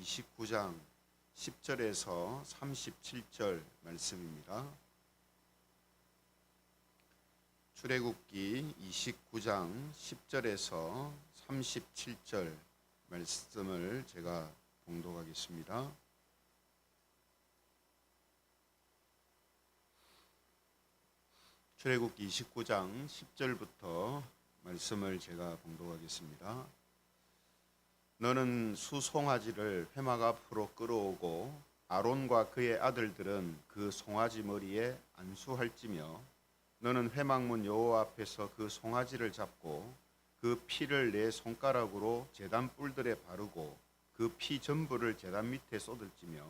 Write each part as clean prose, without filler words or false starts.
29장 10절에서 37절 말씀입니다. 출애굽기 29장 10절에서 37절 말씀을 제가 봉독하겠습니다. 출애굽기 29장 10절부터 말씀을 제가 봉독하겠습니다. 너는 수송아지를 회막 앞으로 끌어오고 아론과 그의 아들들은 그 송아지 머리에 안수할지며 너는 회막문 여호와 앞에서 그 송아지를 잡고 그 피를 내 손가락으로 제단 뿔들에 바르고 그 피 전부를 제단 밑에 쏟을지며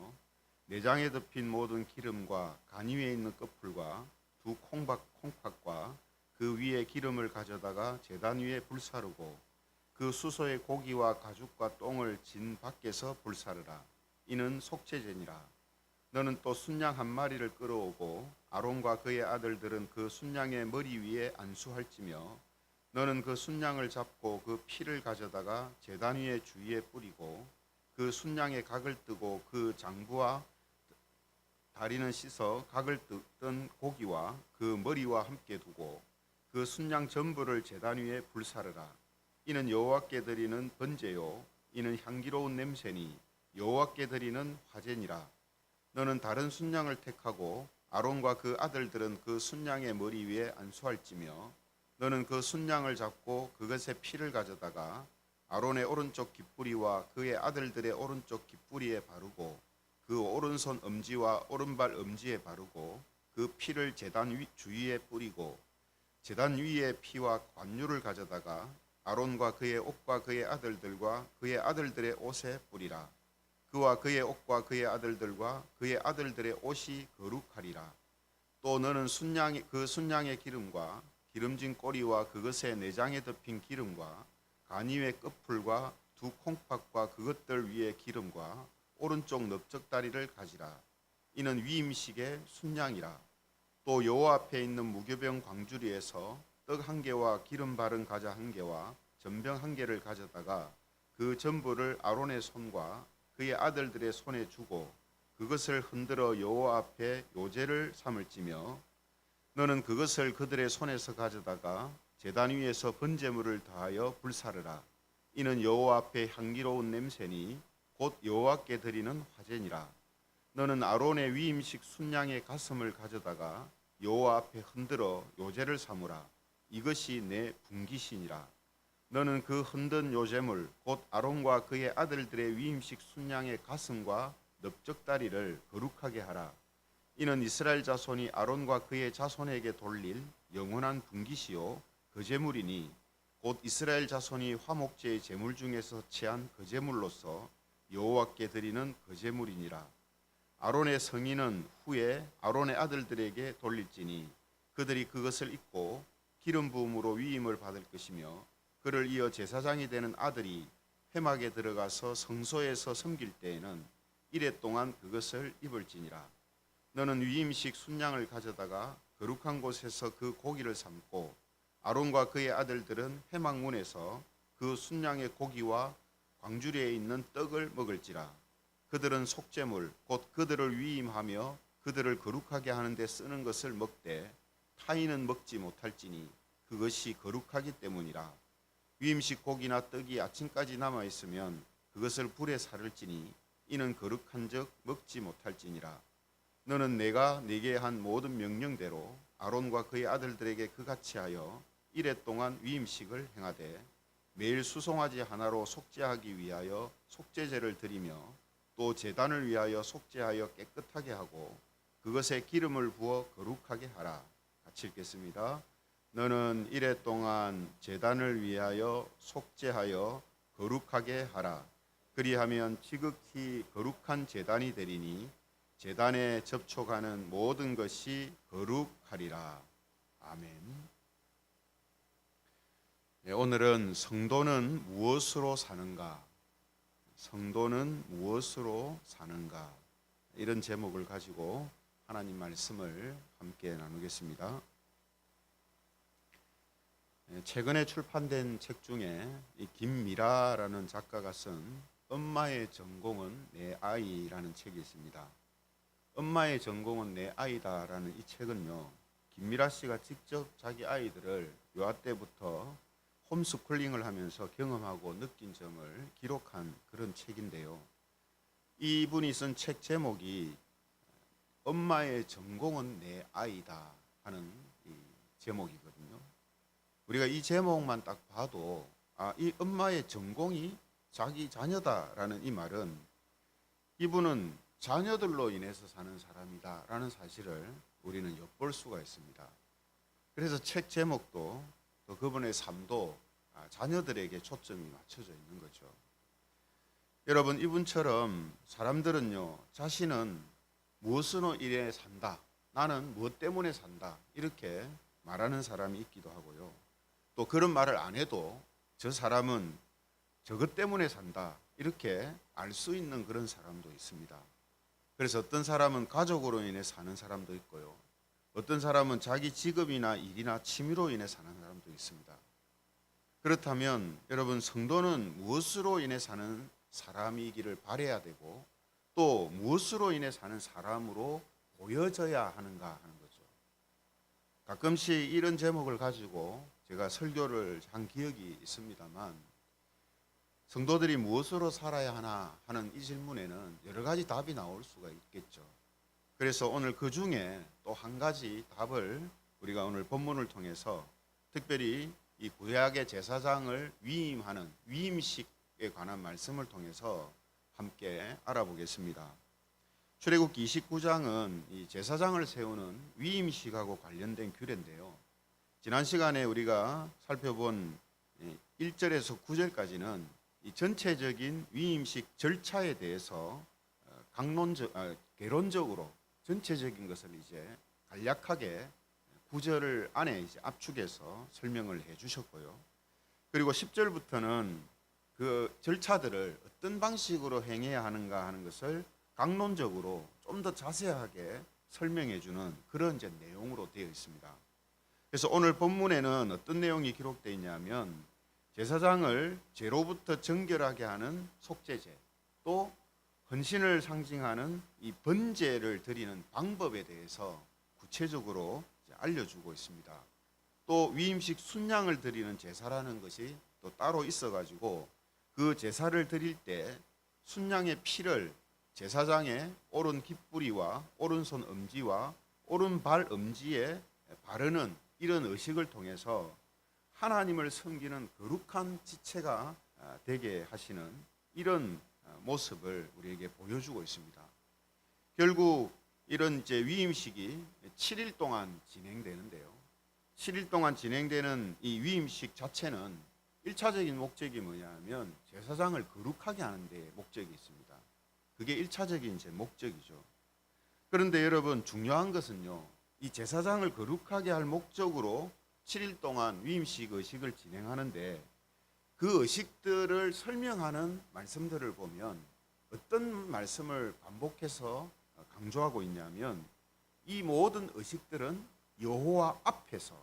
내장에 덮인 모든 기름과 간 위에 있는 끝풀과 두 콩팥과 그 위에 기름을 가져다가 제단 위에 불사르고 그 수소의 고기와 가죽과 똥을 진 밖에서 불사르라. 이는 속죄제니라. 너는 또 순양 한 마리를 끌어오고 아론과 그의 아들들은 그 순양의 머리 위에 안수할지며 너는 그 순양을 잡고 그 피를 가져다가 제단 위에 주위에 뿌리고 그 순양의 각을 뜨고 그 장부와 다리는 씻어 각을 뜯은 고기와 그 머리와 함께 두고 그 순양 전부를 제단 위에 불사르라. 이는 여호와께 드리는 번제요 이는 향기로운 냄새니 여호와께 드리는 화제니라. 너는 다른 순양을 택하고 아론과 그 아들들은 그 순양의 머리 위에 안수할지며 너는 그 순양을 잡고 그것의 피를 가져다가 아론의 오른쪽 깃뿌리와 그의 아들들의 오른쪽 깃뿌리에 바르고 그 오른손 엄지와 오른발 엄지에 바르고 그 피를 제단 주위에 뿌리고 제단 위에 피와 관유를 가져다가 아론과 그의 옷과 그의 아들들과 그의 아들들의 옷에 뿌리라. 그와 그의 옷과 그의 아들들과 그의 아들들의 옷이 거룩하리라. 또 너는 그 순양의 기름과 기름진 꼬리와 그것의 내장에 덮인 기름과 간 위의 끝풀과 두 콩팥과 그것들 위에 기름과 오른쪽 넓적다리를 가지라. 이는 위임식의 순양이라. 또 여호와 앞에 있는 무교병 광주리에서 떡 한 개와 기름 바른 과자 한 개와 전병 한 개를 가져다가 그 전부를 아론의 손과 그의 아들들의 손에 주고 그것을 흔들어 여호와 앞에 요제를 삼을지며 너는 그것을 그들의 손에서 가져다가 제단 위에서 번제물을 더하여 불사르라. 이는 여호와 앞에 향기로운 냄새니 곧 여호와께 드리는 화제니라. 너는 아론의 위임식 순양의 가슴을 가져다가 여호와 앞에 흔들어 요제를 삼으라. 이것이 내 분깃이니라. 너는 그 흔든 요제물 곧 아론과 그의 아들들의 위임식 순양의 가슴과 넓적다리를 거룩하게 하라. 이는 이스라엘 자손이 아론과 그의 자손에게 돌릴 영원한 분깃이요 거제물이니 곧 이스라엘 자손이 화목제의 제물 중에서 취한 거제물로서 여호와께 드리는 거제물이니라. 아론의 성인은 후에 아론의 아들들에게 돌릴지니 그들이 그것을 입고 기름 부음으로 위임을 받을 것이며 그를 이어 제사장이 되는 아들이 회막에 들어가서 성소에서 섬길 때에는 이레 동안 그것을 입을지니라. 너는 위임식 순양을 가져다가 거룩한 곳에서 그 고기를 삶고 아론과 그의 아들들은 회막문에서 그 순양의 고기와 광주리에 있는 떡을 먹을지라. 그들은 속죄물 곧 그들을 위임하며 그들을 거룩하게 하는 데 쓰는 것을 먹되 타인은 먹지 못할지니 그것이 거룩하기 때문이라. 위임식 고기나 떡이 아침까지 남아 있으면 그것을 불에 사를지니 이는 거룩한즉 먹지 못할지니라. 너는 내가 네게 한 모든 명령대로 아론과 그의 아들들에게 그같이 하여 이레 동안 위임식을 행하되 매일 수송아지 하나로 속죄하기 위하여 속죄제를 드리며 또 제단을 위하여 속죄하여 깨끗하게 하고 그것에 기름을 부어 거룩하게 하라. 같이 읽겠습니다. 너는 이레 동안 제단을 위하여 속죄하여 거룩하게 하라. 그리하면 지극히 거룩한 제단이 되리니 제단에 접촉하는 모든 것이 거룩하리라. 아멘. 네, 오늘은 성도는 무엇으로 사는가? 성도는 무엇으로 사는가? 이런 제목을 가지고 하나님 말씀을 함께 나누겠습니다. 최근에 출판된 책 중에 이 김미라라는 작가가 쓴 엄마의 전공은 내 아이라는 책이 있습니다. 엄마의 전공은 내 아이다라는 이 책은요, 김미라 씨가 직접 자기 아이들을 유아 때부터 홈스쿨링을 하면서 경험하고 느낀 점을 기록한 그런 책인데요. 이분이 쓴 책 제목이 엄마의 전공은 내 아이다 하는 이 제목이거든요. 우리가 이 제목만 딱 봐도 이 엄마의 전공이 자기 자녀다라는 이 말은 이분은 자녀들로 인해서 사는 사람이다라는 사실을 우리는 엿볼 수가 있습니다. 그래서 책 제목도 또 그분의 삶도 자녀들에게 초점이 맞춰져 있는 거죠. 여러분, 이분처럼 사람들은요, 자신은 무엇으로 인해 산다, 나는 무엇 때문에 산다, 이렇게 말하는 사람이 있기도 하고요. 또 그런 말을 안 해도 저 사람은 저것 때문에 산다, 이렇게 알 수 있는 그런 사람도 있습니다. 그래서 어떤 사람은 가족으로 인해 사는 사람도 있고요. 어떤 사람은 자기 직업이나 일이나 취미로 인해 사는 사람도 있습니다. 그렇다면 여러분, 성도는 무엇으로 인해 사는 사람이기를 바라야 되고 또 무엇으로 인해 사는 사람으로 보여져야 하는가 하는 거죠. 가끔씩 이런 제목을 가지고 제가 설교를 한 기억이 있습니다만, 성도들이 무엇으로 살아야 하나 하는 이 질문에는 여러 가지 답이 나올 수가 있겠죠. 그래서 오늘 그 중에 또 한 가지 답을 우리가 오늘 본문을 통해서 특별히 이 구약의 제사장을 위임하는 위임식에 관한 말씀을 통해서 함께 알아보겠습니다. 출애굽기 29장은 이 제사장을 세우는 위임식하고 관련된 규례인데요. 지난 시간에 우리가 살펴본 1절에서 9절까지는 이 전체적인 위임식 절차에 대해서 개론적으로 전체적인 것을 이제 간략하게 9절 안에 이제 압축해서 설명을 해 주셨고요. 그리고 10절부터는 그 절차들을 어떤 방식으로 행해야 하는가 하는 것을 강론적으로 좀 더 자세하게 설명해 주는 그런 이제 내용으로 되어 있습니다. 그래서 오늘 본문에는 어떤 내용이 기록되어 있냐면, 제사장을 죄로부터 정결하게 하는 속죄제, 또 헌신을 상징하는 이 번제를 드리는 방법에 대해서 구체적으로 알려주고 있습니다. 또 위임식 순양을 드리는 제사라는 것이 또 따로 있어가지고 그 제사를 드릴 때 순양의 피를 제사장의 오른 깃뿌리와 오른손 엄지와 오른발 엄지에 바르는 이런 의식을 통해서 하나님을 섬기는 거룩한 지체가 되게 하시는 이런 모습을 우리에게 보여주고 있습니다. 결국 이런 이제 위임식이 7일 동안 진행되는데요. 7일 동안 진행되는 이 위임식 자체는 1차적인 목적이 뭐냐면 제사장을 거룩하게 하는 데 목적이 있습니다. 그게 1차적인 제 목적이죠. 그런데 여러분, 중요한 것은요, 이 제사장을 거룩하게 할 목적으로 7일 동안 위임식 의식을 진행하는데 그 의식들을 설명하는 말씀들을 보면 어떤 말씀을 반복해서 강조하고 있냐면, 이 모든 의식들은 여호와 앞에서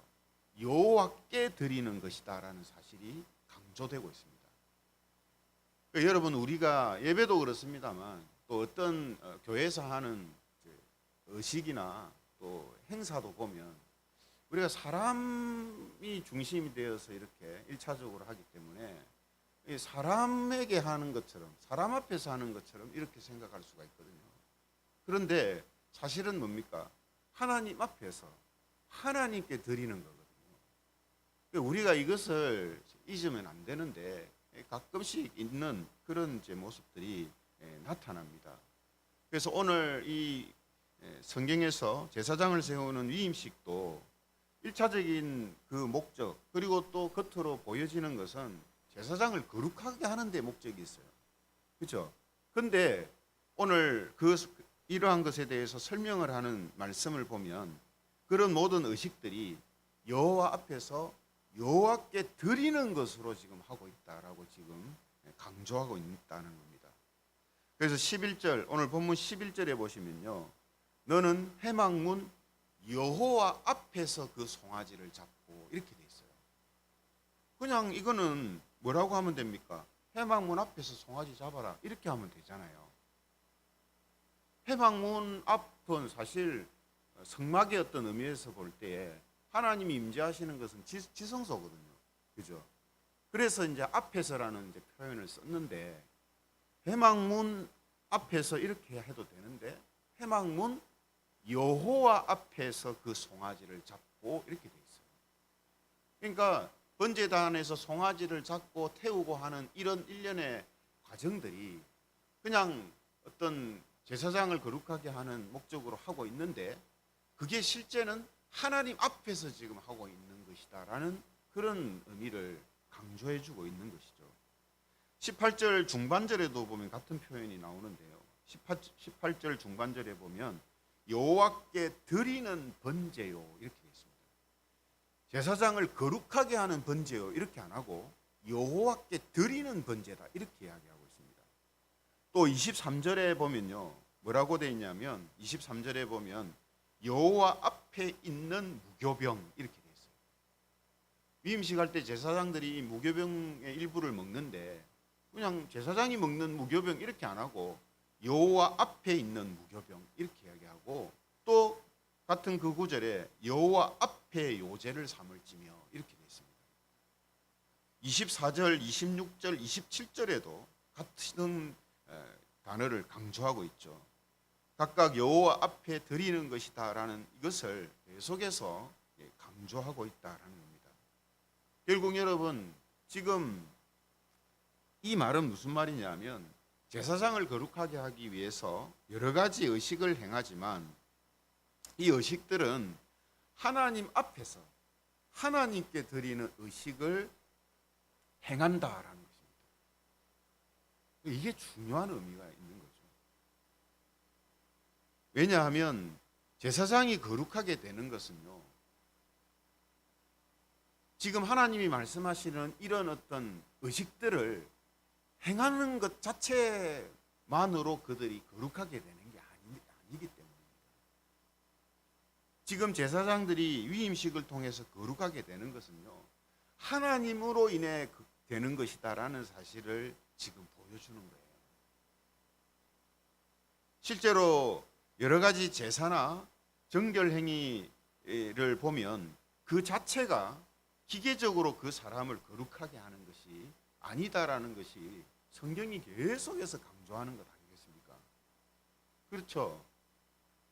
여호와께 드리는 것이다라는 사실이 강조되고 있습니다. 그러니까 여러분, 우리가 예배도 그렇습니다만 또 어떤 교회에서 하는 의식이나 또 행사도 보면 우리가 사람이 중심이 되어서 이렇게 1차적으로 하기 때문에 사람에게 하는 것처럼, 사람 앞에서 하는 것처럼 이렇게 생각할 수가 있거든요. 그런데 사실은 뭡니까? 하나님 앞에서 하나님께 드리는 거거든요. 우리가 이것을 잊으면 안 되는데 가끔씩 있는 그런 이제 모습들이 나타납니다. 그래서 오늘 이 성경에서 제사장을 세우는 위임식도 1차적인 그 목적, 그리고 또 겉으로 보여지는 것은 제사장을 거룩하게 하는 데 목적이 있어요. 그렇죠? 근데 오늘 이러한 것에 대해서 설명을 하는 말씀을 보면 그런 모든 의식들이 여호와 앞에서 여호와께 드리는 것으로 지금 하고 있다라고 지금 강조하고 있다는 겁니다. 그래서 11절, 오늘 본문 11절에 보시면요, 너는 회막문 여호와 앞에서 그 송아지를 잡고, 이렇게 돼 있어요. 그냥 이거는 뭐라고 하면 됩니까? 회막문 앞에서 송아지 잡아라 이렇게 하면 되잖아요. 회막문 앞은 사실 성막의 어떤 의미에서 볼 때에 하나님이 임재하시는 것은 지성소거든요. 그죠? 그래서 이제 앞에서라는 이제 표현을 썼는데 회막문 앞에서 이렇게 해도 되는데 회막문 여호와 앞에서 그 송아지를 잡고 이렇게 돼 있어요. 그러니까 번제단에서 송아지를 잡고 태우고 하는 이런 일련의 과정들이 그냥 어떤 제사장을 거룩하게 하는 목적으로 하고 있는데 그게 실제는 하나님 앞에서 지금 하고 있는 것이다라는 그런 의미를 강조해 주고 있는 것이죠. 18절 중반절에도 보면 같은 표현이 나오는데요. 18절 중반절에 보면 여호와께 드리는 번제요 이렇게 되어 있습니다. 제사장을 거룩하게 하는 번제요 이렇게 안 하고 여호와께 드리는 번제다 이렇게 이야기하고 있습니다. 또 23절에 보면요 뭐라고 되어 있냐면 23절에 보면 여호와 앞에 있는 무교병 이렇게 되어 있어요. 위임식 할 때 제사장들이 이 무교병의 일부를 먹는데 그냥 제사장이 먹는 무교병 이렇게 안 하고 여호와 앞에 있는 무교병 이렇게 이야기하고 또 같은 그 구절에 여호와 앞에 요제를 삼을지며 이렇게 되어 있습니다. 24절, 26절, 27절에도 같은 단어를 강조하고 있죠. 각각 여호와 앞에 드리는 것이다라는 이것을 계속해서 강조하고 있다라는 겁니다. 결국 여러분 지금 이 말은 무슨 말이냐면 제사장을 거룩하게 하기 위해서 여러 가지 의식을 행하지만 이 의식들은 하나님 앞에서 하나님께 드리는 의식을 행한다라는 것입니다. 이게 중요한 의미가 있는 거죠. 왜냐하면 제사장이 거룩하게 되는 것은요. 지금 하나님이 말씀하시는 이런 어떤 의식들을 행하는 것 자체만으로 그들이 거룩하게 되는 게 아니기 때문입니다. 지금 제사장들이 위임식을 통해서 거룩하게 되는 것은요. 하나님으로 인해 되는 것이다라는 사실을 지금 보여주는 거예요. 실제로 여러 가지 제사나 정결 행위를 보면 그 자체가 기계적으로 그 사람을 거룩하게 하는 것이 아니다라는 것이 성경이 계속해서 강조하는 것 아니겠습니까? 그렇죠.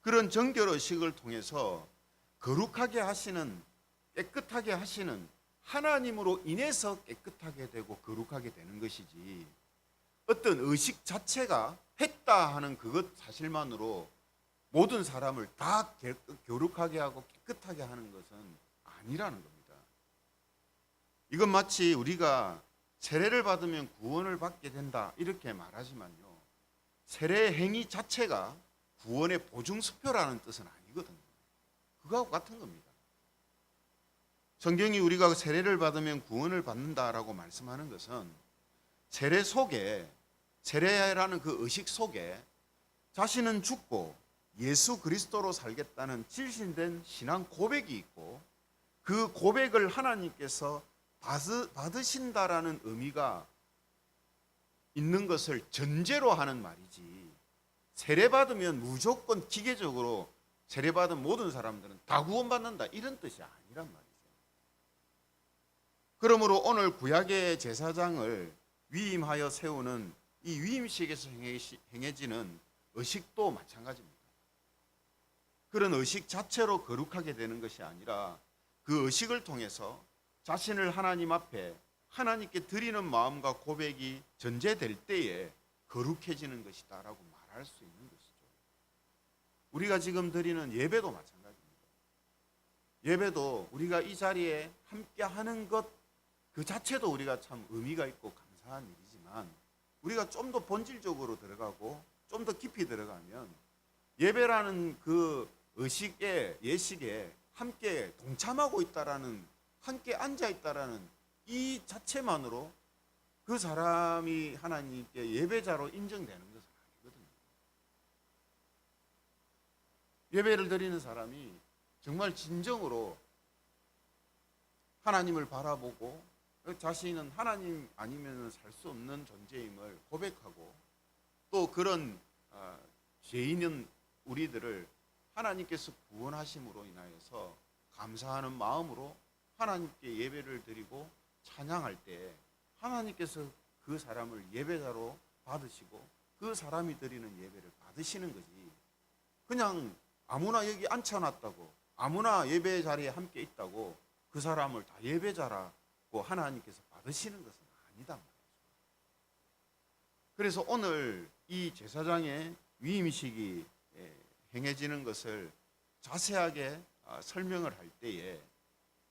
그런 정결 의식을 통해서 거룩하게 하시는, 깨끗하게 하시는 하나님으로 인해서 깨끗하게 되고 거룩하게 되는 것이지 어떤 의식 자체가 했다 하는 그것 사실만으로 모든 사람을 다 거룩하게 하고 깨끗하게 하는 것은 아니라는 겁니다. 이건 마치 우리가 세례를 받으면 구원을 받게 된다 이렇게 말하지만요. 세례 행위 자체가 구원의 보증수표라는 뜻은 아니거든요. 그거하고 같은 겁니다. 성경이 우리가 세례를 받으면 구원을 받는다라고 말씀하는 것은 세례 속에 세례라는 그 의식 속에 자신은 죽고 예수 그리스도로 살겠다는 질신된 신앙 고백이 있고 그 고백을 하나님께서 받으신다라는 의미가 있는 것을 전제로 하는 말이지 세례받으면 무조건 기계적으로 세례받은 모든 사람들은 다 구원받는다 이런 뜻이 아니란 말이죠. 그러므로 오늘 구약의 제사장을 위임하여 세우는 이 위임식에서 행해지는 의식도 마찬가지입니다. 그런 의식 자체로 거룩하게 되는 것이 아니라 그 의식을 통해서 자신을 하나님 앞에 하나님께 드리는 마음과 고백이 전제될 때에 거룩해지는 것이다라고 말할 수 있는 것이죠. 우리가 지금 드리는 예배도 마찬가지입니다. 예배도 우리가 이 자리에 함께 하는 것 그 자체도 우리가 참 의미가 있고 감사한 일이지만 우리가 좀 더 본질적으로 들어가고 좀 더 깊이 들어가면 예배라는 그 의식의 예식에 함께 동참하고 있다라는 함께 앉아 있다라는 이 자체만으로 그 사람이 하나님께 예배자로 인정되는 것은 아니거든요. 예배를 드리는 사람이 정말 진정으로 하나님을 바라보고 자신은 하나님 아니면 살 수 없는 존재임을 고백하고 또 그런 죄인은 우리들을 하나님께서 구원하심으로 인하여서 감사하는 마음으로 하나님께 예배를 드리고 찬양할 때 하나님께서 그 사람을 예배자로 받으시고 그 사람이 드리는 예배를 받으시는 거지. 그냥 아무나 여기 앉혀놨다고 아무나 예배 자리에 함께 있다고 그 사람을 다 예배자라고 하나님께서 받으시는 것은 아니다 말이죠. 그래서 오늘 이 제사장의 위임식이 행해지는 것을 자세하게 설명을 할 때에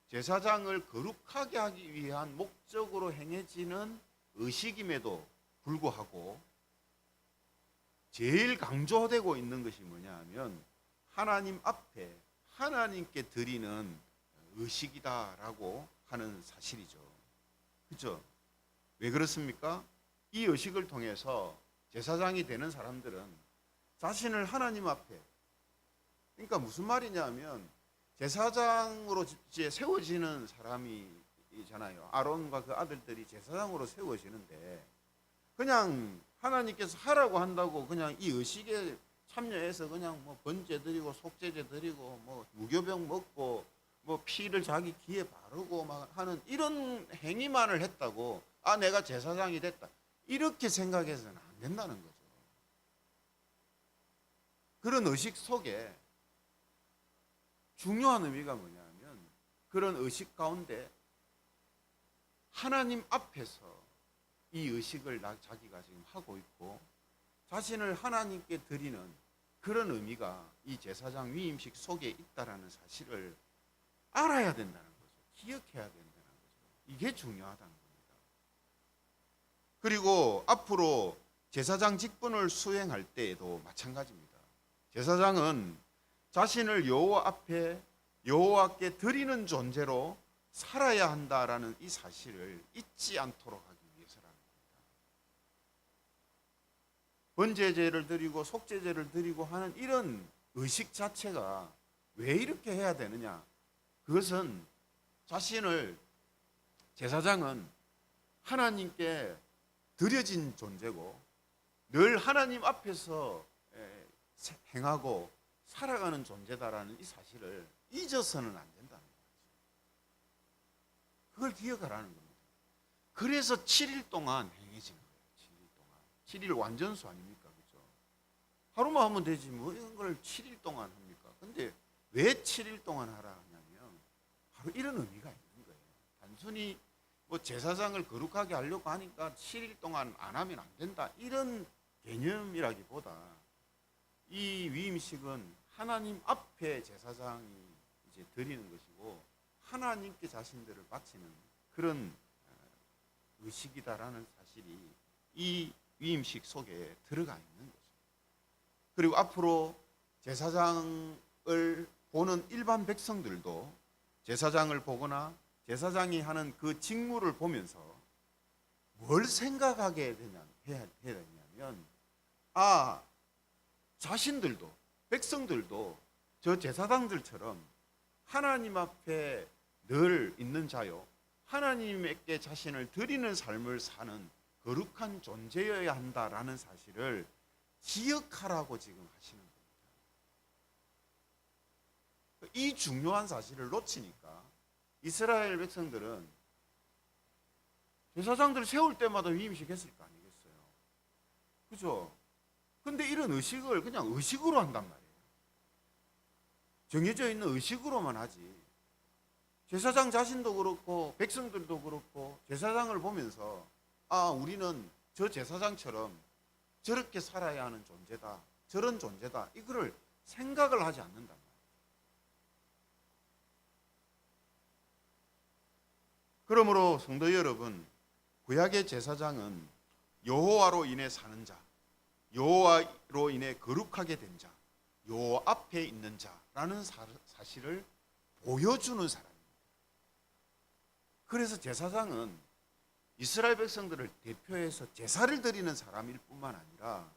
제사장을 거룩하게 하기 위한 목적으로 행해지는 의식임에도 불구하고 제일 강조되고 있는 것이 뭐냐 하면 하나님 앞에 하나님께 드리는 의식이다라고 하는 사실이죠. 그렇죠? 왜 그렇습니까? 이 의식을 통해서 제사장이 되는 사람들은 자신을 하나님 앞에, 그러니까 무슨 말이냐면 제사장으로 세워지는 사람이잖아요. 아론과 그 아들들이 제사장으로 세워지는데 그냥 하나님께서 하라고 한다고 그냥 이 의식에 참여해서 그냥 뭐 번제 드리고 속죄제 드리고 뭐 무교병 먹고 뭐 피를 자기 귀에 바르고 막 하는 이런 행위만을 했다고 내가 제사장이 됐다 이렇게 생각해서는 안 된다는 거죠. 그런 의식 속에 중요한 의미가 뭐냐면 그런 의식 가운데 하나님 앞에서 이 의식을 자기가 지금 하고 있고 자신을 하나님께 드리는 그런 의미가 이 제사장 위임식 속에 있다라는 사실을 알아야 된다는 거죠. 기억해야 된다는 거죠. 이게 중요하다는 겁니다. 그리고 앞으로 제사장 직분을 수행할 때에도 마찬가지입니다. 제사장은 자신을 여호와 앞에 여호와께 드리는 존재로 살아야 한다라는 이 사실을 잊지 않도록 하기 위해서라는 겁니다. 번제제를 드리고 속죄제를 드리고 하는 이런 의식 자체가 왜 이렇게 해야 되느냐? 그것은 자신을 제사장은 하나님께 드려진 존재고 늘 하나님 앞에서 행하고 살아가는 존재다라는 이 사실을 잊어서는 안 된다는 거죠. 그걸 기억하라는 겁니다. 그래서 7일 동안 행해지는 거예요. 7일 동안. 7일 완전수 아닙니까? 그죠? 하루만 하면 되지 뭐 이런 걸 7일 동안 합니까? 근데 왜 7일 동안 하라 하냐면 바로 이런 의미가 있는 거예요. 단순히 뭐 제사장을 거룩하게 하려고 하니까 7일 동안 안 하면 안 된다 이런 개념이라기보다 이 위임식은 하나님 앞에 제사장이 이제 드리는 것이고 하나님께 자신들을 바치는 그런 의식이다라는 사실이 이 위임식 속에 들어가 있는 거죠. 그리고 앞으로 제사장을 보는 일반 백성들도 제사장을 보거나 제사장이 하는 그 직무를 보면서 뭘 생각하게 해야 되냐면 자신들도 백성들도 저 제사장들처럼 하나님 앞에 늘 있는 자요 하나님께 자신을 드리는 삶을 사는 거룩한 존재여야 한다라는 사실을 기억하라고 지금 하시는 겁니다. 이 중요한 사실을 놓치니까 이스라엘 백성들은 제사장들 세울 때마다 위임식 했을 거 아니겠어요. 그죠? 근데 이런 의식을 그냥 의식으로 한단 말이에요. 정해져 있는 의식으로만 하지. 제사장 자신도 그렇고 백성들도 그렇고 제사장을 보면서 우리는 저 제사장처럼 저렇게 살아야 하는 존재다. 저런 존재다. 이거를 생각을 하지 않는단 말이에요. 그러므로 성도 여러분, 구약의 제사장은 여호와로 인해 사는 자, 여호와로 인해 거룩하게 된 자, 여호와 앞에 있는 자라는 사실을 보여주는 사람입니다. 그래서 제사장은 이스라엘 백성들을 대표해서 제사를 드리는 사람일 뿐만 아니라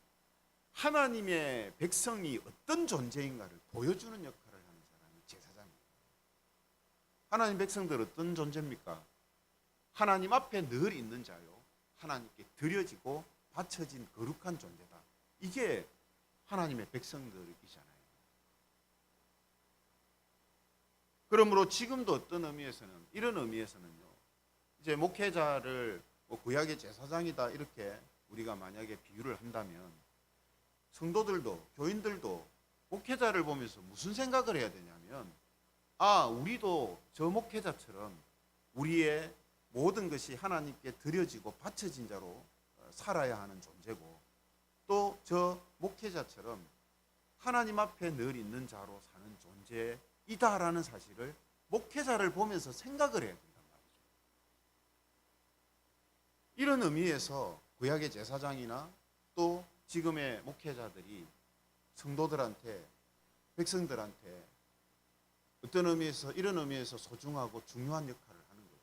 하나님의 백성이 어떤 존재인가를 보여주는 역할을 하는 사람이 제사장입니다. 하나님 백성들 어떤 존재입니까? 하나님 앞에 늘 있는 자요. 하나님께 드려지고 바쳐진 거룩한 존재다. 이게 하나님의 백성들이잖아요. 그러므로 지금도 어떤 의미에서는, 이런 의미에서는요, 이제 목회자를 구약의 제사장이다 이렇게 우리가 만약에 비유를 한다면, 성도들도, 교인들도 목회자를 보면서 무슨 생각을 해야 되냐면, 우리도 저 목회자처럼 우리의 모든 것이 하나님께 드려지고 바쳐진 자로 살아야 하는 존재고, 또 저 목회자처럼 하나님 앞에 늘 있는 자로 사는 존재이다라는 사실을 목회자를 보면서 생각을 해야 된단 말이죠. 이런 의미에서 구약의 제사장이나 또 지금의 목회자들이 성도들한테, 백성들한테 어떤 의미에서, 이런 의미에서 소중하고 중요한 역할을 하는 거죠.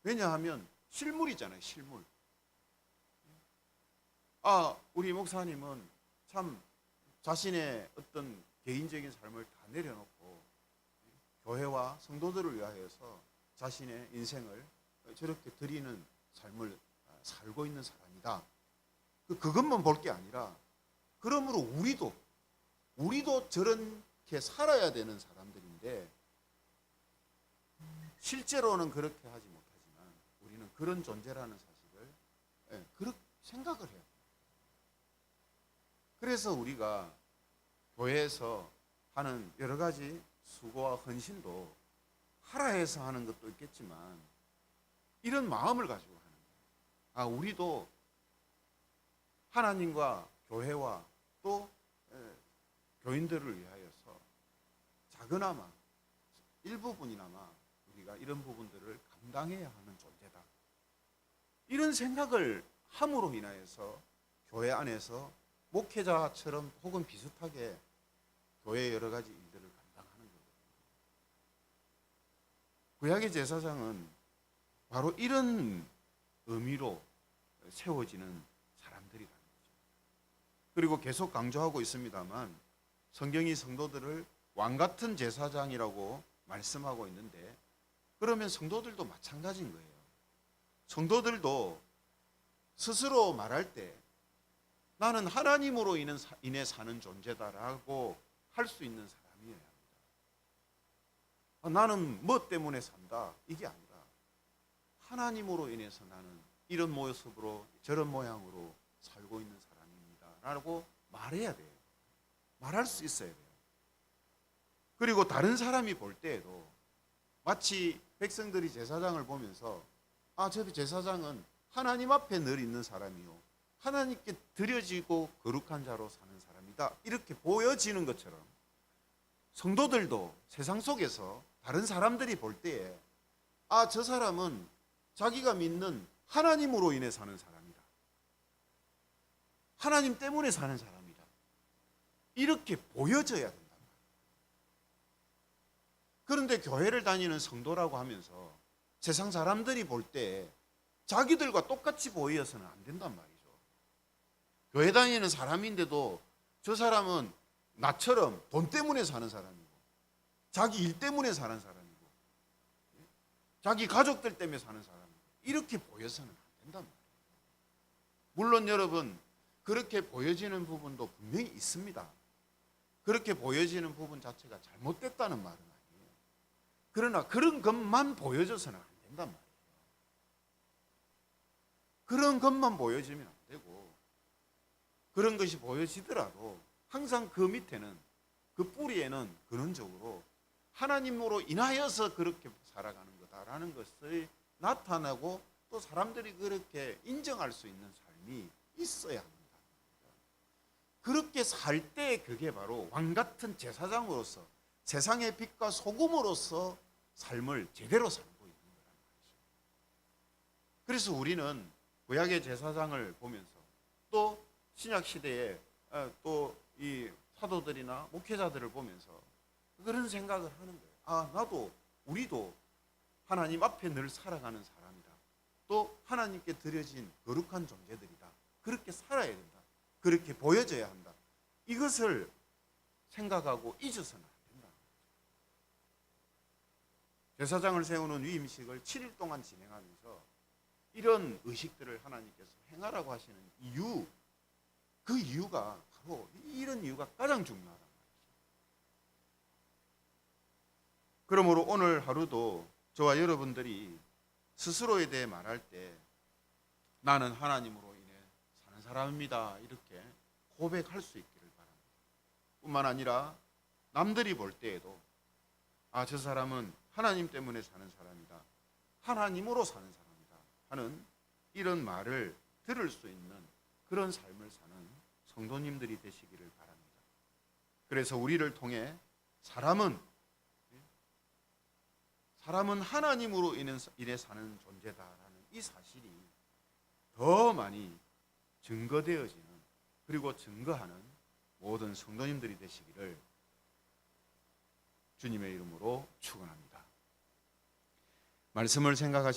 왜냐하면 실물이잖아요, 실물. 우리 목사님은 참 자신의 어떤 개인적인 삶을 다 내려놓고 교회와 성도들을 위하여서 자신의 인생을 저렇게 드리는 삶을 살고 있는 사람이다. 그것만 볼 게 아니라, 그러므로 우리도 저렇게 살아야 되는 사람들인데, 실제로는 그렇게 하지 못하지만 우리는 그런 존재라는 사실을 그렇게 생각을 해야 돼요. 그래서 우리가 교회에서 하는 여러 가지 수고와 헌신도 하라 해서 하는 것도 있겠지만, 이런 마음을 가지고 하는 거예요. 우리도 하나님과 교회와 또 교인들을 위하여서 작은아마 일부분이나마 우리가 이런 부분들을 감당해야 하는 존재다. 이런 생각을 함으로 인하여서 교회 안에서 목회자처럼 혹은 비슷하게 교회의 여러 가지 일들을 감당하는 거거든요. 구약의 제사장은 바로 이런 의미로 세워지는 사람들이라는 거죠. 그리고 계속 강조하고 있습니다만, 성경이 성도들을 왕같은 제사장이라고 말씀하고 있는데, 그러면 성도들도 마찬가지인 거예요. 성도들도 스스로 말할 때 나는 하나님으로 인해 사는 존재다라고 할 수 있는 사람이어야 합니다. 나는 뭐 때문에 산다, 이게 아니라 하나님으로 인해서 나는 이런 모습으로 저런 모양으로 살고 있는 사람입니다 라고 말해야 돼요. 말할 수 있어야 돼요. 그리고 다른 사람이 볼 때에도 마치 백성들이 제사장을 보면서, 저 제사장은 하나님 앞에 늘 있는 사람이요, 하나님께 드려지고 거룩한 자로 사는 사람이다, 이렇게 보여지는 것처럼 성도들도 세상 속에서 다른 사람들이 볼 때에 저 사람은 자기가 믿는 하나님으로 인해 사는 사람이다, 하나님 때문에 사는 사람이다, 이렇게 보여져야 된다. 그런데 교회를 다니는 성도라고 하면서 세상 사람들이 볼 때 자기들과 똑같이 보여서는 안 된단 말이죠. 교회 다니는 사람인데도 저 사람은 나처럼 돈 때문에 사는 사람이고, 자기 일 때문에 사는 사람이고, 자기 가족들 때문에 사는 사람이고, 이렇게 보여서는 안 된단 말이에요. 물론 여러분, 그렇게 보여지는 부분도 분명히 있습니다. 그렇게 보여지는 부분 자체가 잘못됐다는 말은 아니에요. 그러나 그런 것만 보여줘서는 안 된단 말이에요. 그런 것만 보여지면 안 되고, 그런 것이 보여지더라도 항상 그 밑에는, 그 뿌리에는 근원적으로 하나님으로 인하여서 그렇게 살아가는 거다라는 것을 나타나고, 또 사람들이 그렇게 인정할 수 있는 삶이 있어야 합니다. 그렇게 살 때 그게 바로 왕같은 제사장으로서 세상의 빛과 소금으로서 삶을 제대로 살고 있는 거라는 거죠. 그래서 우리는 구약의 제사장을 보면서, 또 신약 시대에 또 이 사도들이나 목회자들을 보면서 그런 생각을 하는 거예요. 우리도 하나님 앞에 늘 살아가는 사람이다. 또 하나님께 드려진 거룩한 존재들이다. 그렇게 살아야 된다. 그렇게 보여져야 한다. 이것을 생각하고 잊어서는 안 된다. 제사장을 세우는 위임식을 7일 동안 진행하면서 이런 의식들을 하나님께서 행하라고 하시는 이유, 그 이유가 바로 이런 이유가 가장 중요하단 말이죠. 그러므로 오늘 하루도 저와 여러분들이 스스로에 대해 말할 때 나는 하나님으로 인해 사는 사람입니다, 이렇게 고백할 수 있기를 바랍니다. 뿐만 아니라 남들이 볼 때에도 저 사람은 하나님 때문에 사는 사람이다, 하나님으로 사는 사람이다 하는 이런 말을 들을 수 있는 그런 삶을 사는 성도님들이 되시기를 바랍니다. 그래서 우리를 통해 사람은 하나님으로 인해 사는 존재다라는 이 사실이 더 많이 증거되어지는, 그리고 증거하는 모든 성도님들이 되시기를 주님의 이름으로 축원합니다. 말씀을 생각하시